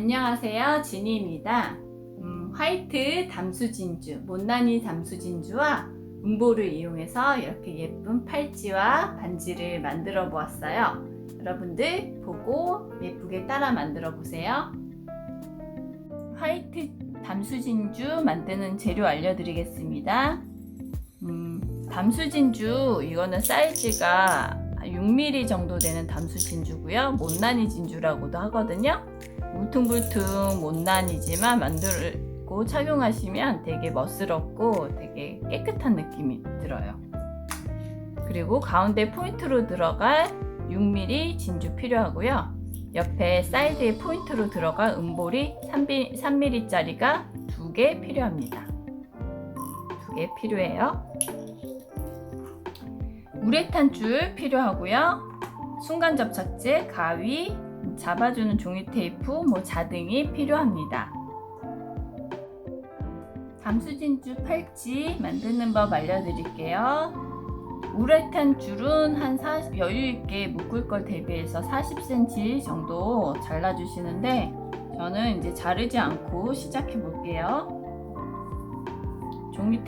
안녕하세요, 지니입니다. 화이트 담수진주, 못난이 담수진주와 음보를 이용해서 이렇게 예쁜 팔찌와 반지를 만들어 보았어요. 여러분들 보고 예쁘게 따라 만들어 보세요. 화이트 담수진주 만드는 재료 알려드리겠습니다. 담수진주, 이거는 사이즈가 6mm 정도 되는 담수진주고요. 못난이 진주라고도 하거든요. 울퉁불퉁 못난이지만 만들고 착용하시면 되게 멋스럽고 되게 깨끗한 느낌이 들어요. 그리고 가운데 포인트로 들어갈 6mm 진주 필요하고요. 옆에 사이드에 포인트로 들어갈 음볼이 3mm 짜리가 2개 필요합니다. 2개 필요해요. 우레탄 줄 필요하고요. 순간 접착제, 가위, 잡아주는 종이 테이프, 자등이 필요합니다. 담수진주 팔찌 만드는 법 알려드릴게요. 우레탄 줄은 한 여유있게 묶을 걸 대비해서 40cm 정도 잘라주시는데, 저는 이제 자르지 않고 시작해 볼게요. 종이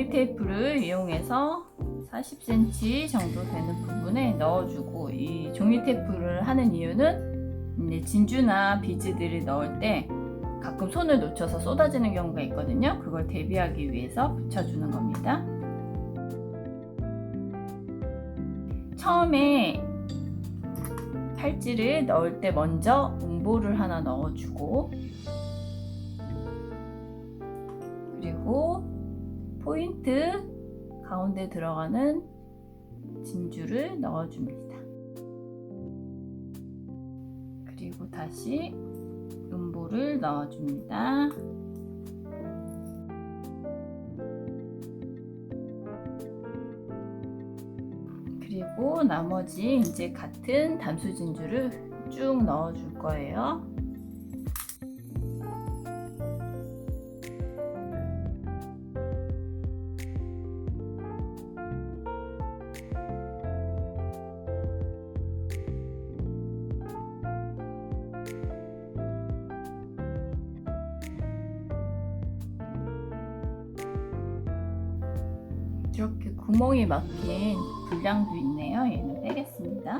테이프를 이용해서 40cm 정도 되는 부분에 넣어주고, 이 종이 테이프를 하는 이유는 이제 진주나 비즈들을 넣을 때 가끔 손을 놓쳐서 쏟아지는 경우가 있거든요. 그걸 대비하기 위해서 붙여주는 겁니다. 처음에 팔찌를 넣을 때 먼저 음볼을 하나 넣어주고, 그리고 포인트 가운데 들어가는 진주를 넣어줍니다. 그리고 다시 음볼을 넣어줍니다. 그리고 나머지 이제 같은 담수 진주를 쭉 넣어줄 거예요. 이렇게 구멍이 막힌 분량도 있네요. 얘는 빼겠습니다.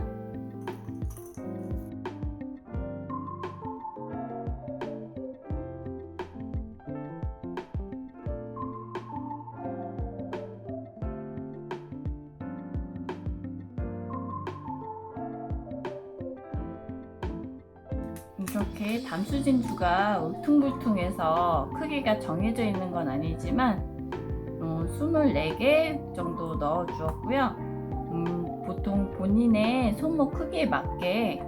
이렇게 담수진주가 울퉁불퉁해서 크기가 정해져 있는 건 아니지만 24개 정도 넣어 주었고요. 보통 본인의 손목 크기에 맞게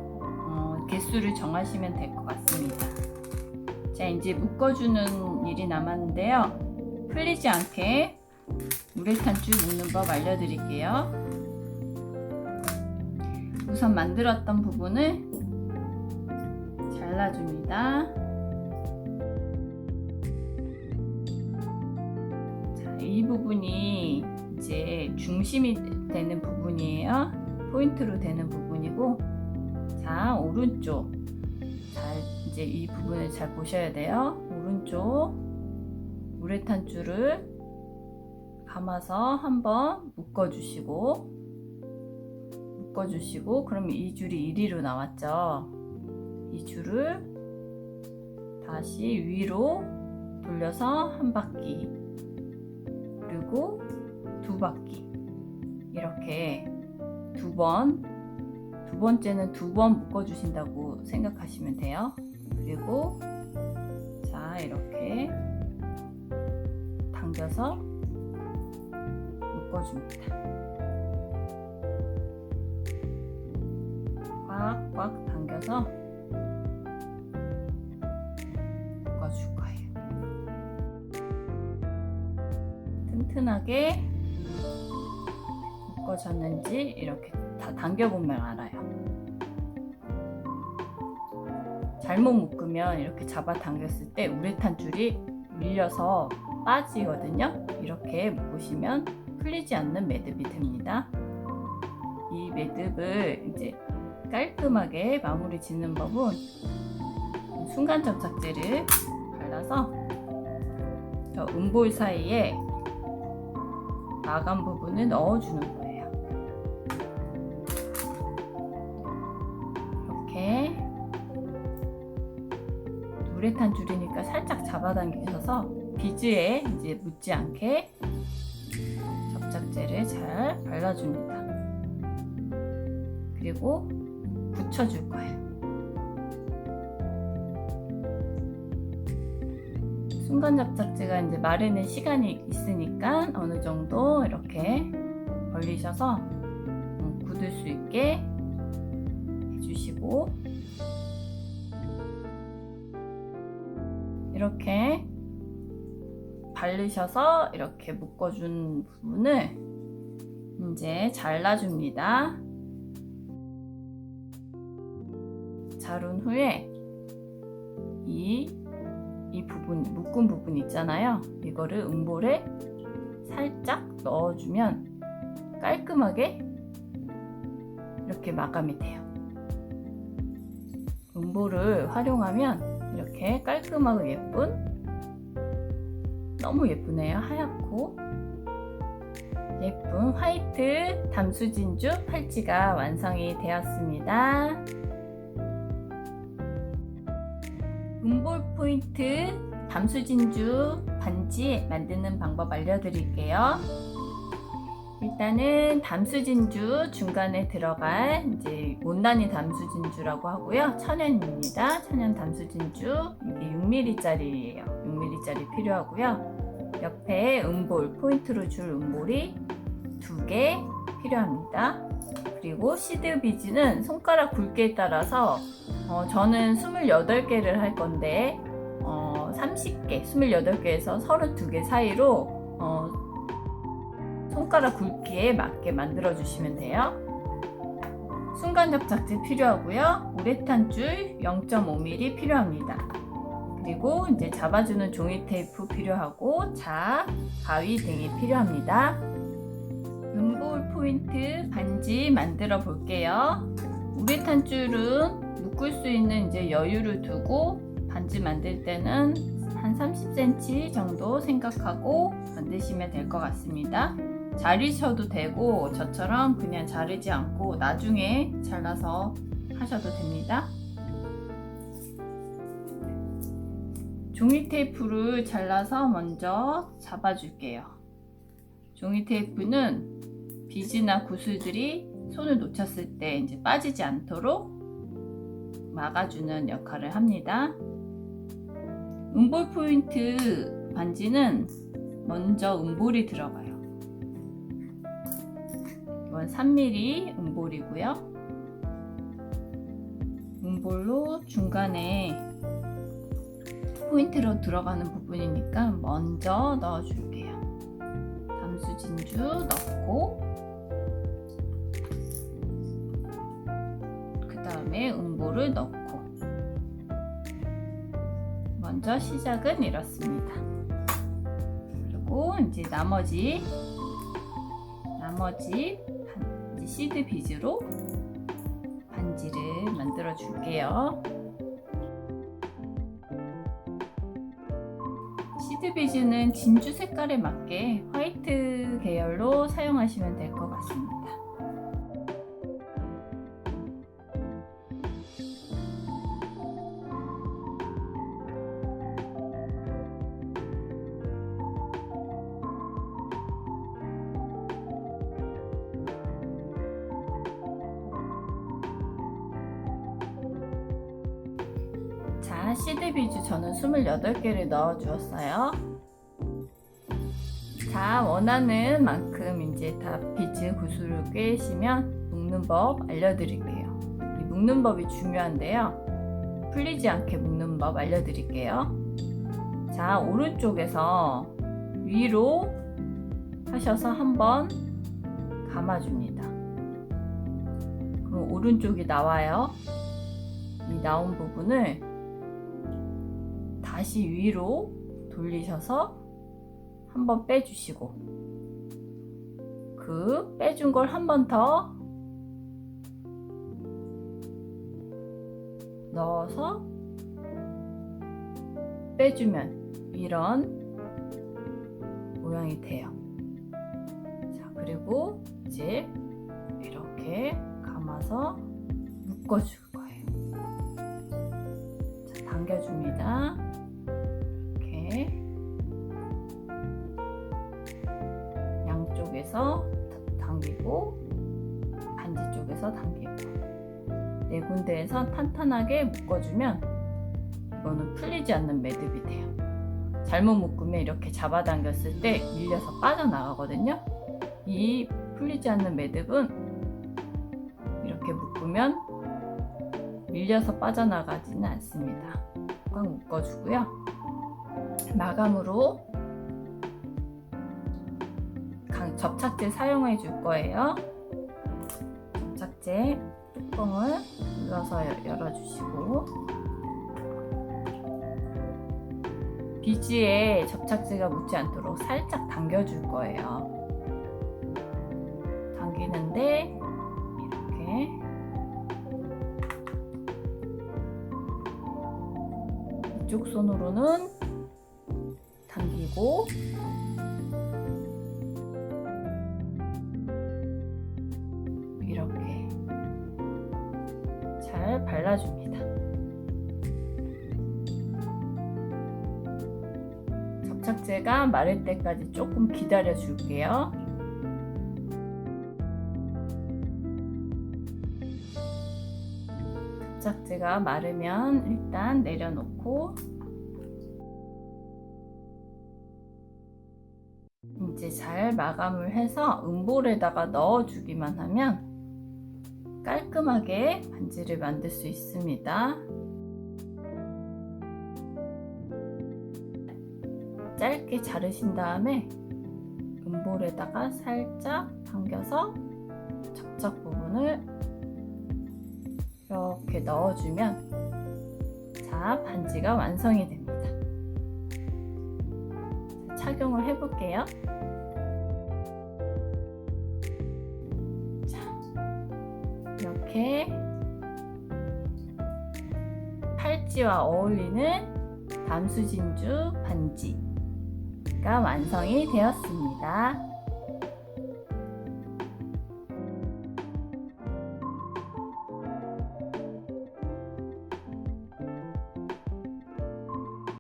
개수를 정하시면 될 것 같습니다. 자, 이제 묶어주는 일이 남았는데요. 풀리지 않게 우레탄 줄 묶는 법 알려드릴게요. 우선 만들었던 부분을 잘라줍니다. 이 부분이 이제 중심이 되는 부분이에요. 포인트로 되는 부분이고, 자, 오른쪽. 이제 이 부분을 잘 보셔야 돼요. 오른쪽 우레탄 줄을 감아서 한번 묶어주시고, 그러면 이 줄이 이리로 나왔죠. 이 줄을 다시 위로 돌려서 한 바퀴, 그리고 2바퀴, 이렇게 두 번째는 2번 묶어주신다고 생각하시면 돼요. 그리고 자, 이렇게 당겨서 묶어줍니다. 꽉꽉 당겨서 묶어줄 거예요. 튼튼하게 묶어졌는지 이렇게 다 당겨보면 알아요. 잘못 묶으면 이렇게 잡아 당겼을 때 우레탄 줄이 밀려서 빠지거든요. 이렇게 묶으시면 풀리지 않는 매듭이 됩니다. 이 이 매듭을 이제 깔끔하게 마무리 짓는 법은 순간 접착제를 발라서 저 음볼 사이에 마감 부분을 넣어주는 거예요. 이렇게 우레탄 줄이니까 살짝 잡아당기셔서 비즈에 이제 묻지 않게 접착제를 잘 발라줍니다. 그리고 붙여줄 거예요. 순간 접착제가 이제 마르는 시간이 있으니까 어느 정도 이렇게 벌리셔서 굳을 수 있게 해주시고, 이렇게 바르셔서 이렇게 묶어준 부분을 이제 잘라줍니다. 자른 후에 이 부분, 묶은 부분 있잖아요. 이거를 음볼에 살짝 넣어주면 깔끔하게 이렇게 마감이 돼요. 음볼을 활용하면 이렇게 깔끔하고 너무 예쁘네요. 하얗고 예쁜 화이트 담수진주 팔찌가 완성이 되었습니다. 음볼 포인트 담수진주 반지 만드는 방법 알려드릴게요. 일단은 담수진주 중간에 들어갈 이제 못난이 담수진주라고 하고요. 천연입니다. 천연 담수진주 이게 6mm짜리예요. 6mm짜리 필요하고요. 옆에 음볼 포인트로 줄 음볼이 2개 필요합니다. 그리고 시드 비즈는 손가락 굵기에 따라서 저는 28개를 할 건데 30개, 28개에서 32개 사이로 손가락 굵기에 맞게 만들어 주시면 돼요. 순간 접착제 필요하고요. 우레탄 줄 0.5mm 필요합니다. 그리고 이제 잡아주는 종이 테이프 필요하고 가위 등이 필요합니다. 음볼 포인트 반지 만들어 볼게요. 우레탄 줄은 묶을 수 있는 이제 여유를 두고 반지 만들 때는 한 30cm 정도 생각하고 만드시면 될 것 같습니다. 자르셔도 되고 저처럼 그냥 자르지 않고 나중에 잘라서 하셔도 됩니다. 종이 테이프를 잘라서 먼저 잡아줄게요. 종이 테이프는 비즈나 구슬들이 손을 놓쳤을 때 이제 빠지지 않도록 막아주는 역할을 합니다. 음볼 포인트 반지는 먼저 음볼이 들어가요. 이건 3mm 음볼이고요. 음볼로 중간에 포인트로 들어가는 부분이니까 먼저 넣어줄게요. 담수진주 넣고 그 다음에 음볼을 넣고 먼저 시작은 이렇습니다. 그리고 이제 나머지 시드 비즈로 반지를 만들어 줄게요. 시드 비즈는 진주 색깔에 맞게 화이트 계열로 사용하시면 될 것 같습니다. 자, 시드 비즈 저는 28개를 넣어 주었어요. 자, 원하는 만큼 이제 다 비즈 구슬을 꿰시면 묶는 법 알려드릴게요. 이 묶는 법이 중요한데요. 풀리지 않게 묶는 법 알려드릴게요. 자, 오른쪽에서 위로 하셔서 한번 감아줍니다. 그럼 오른쪽이 나와요. 이 나온 부분을 다시 위로 돌리셔서 한번 빼주시고 그 빼준 걸 한 번 더 넣어서 빼주면 이런 모양이 돼요. 자, 그리고 이제 이렇게 감아서 묶어줄 거예요. 자, 당겨줍니다. 이렇게 양쪽에서 당기고 반지 쪽에서 당기고 네 군데에서 탄탄하게 묶어주면 이거는 풀리지 않는 매듭이 돼요. 잘못 묶으면 이렇게 잡아당겼을 때 밀려서 빠져나가거든요. 이 풀리지 않는 매듭은 이렇게 묶으면 밀려서 빠져나가지는 않습니다. 꽉 묶어주고요. 마감으로 접착제 사용해 줄 거예요. 접착제 뚜껑을 눌러서 열어주시고 비지에 접착제가 묻지 않도록 살짝 당겨줄 거예요. 당기는데 이렇게 이쪽 손으로는 당기고 이렇게 잘 발라줍니다. 접착제가 마를 때까지 조금 기다려 줄게요. 접착제가 마르면 일단 내려놓고 이제 잘 마감을 해서 음볼에다가 넣어주기만 하면 깔끔하게 반지를 만들 수 있습니다. 짧게 자르신 다음에 음볼에다가 살짝 당겨서 접착 부분을 이렇게 넣어주면 자, 반지가 완성이 됩니다. 자, 착용을 해볼게요. 자, 이렇게 팔찌와 어울리는 담수진주 반지가 완성이 되었습니다.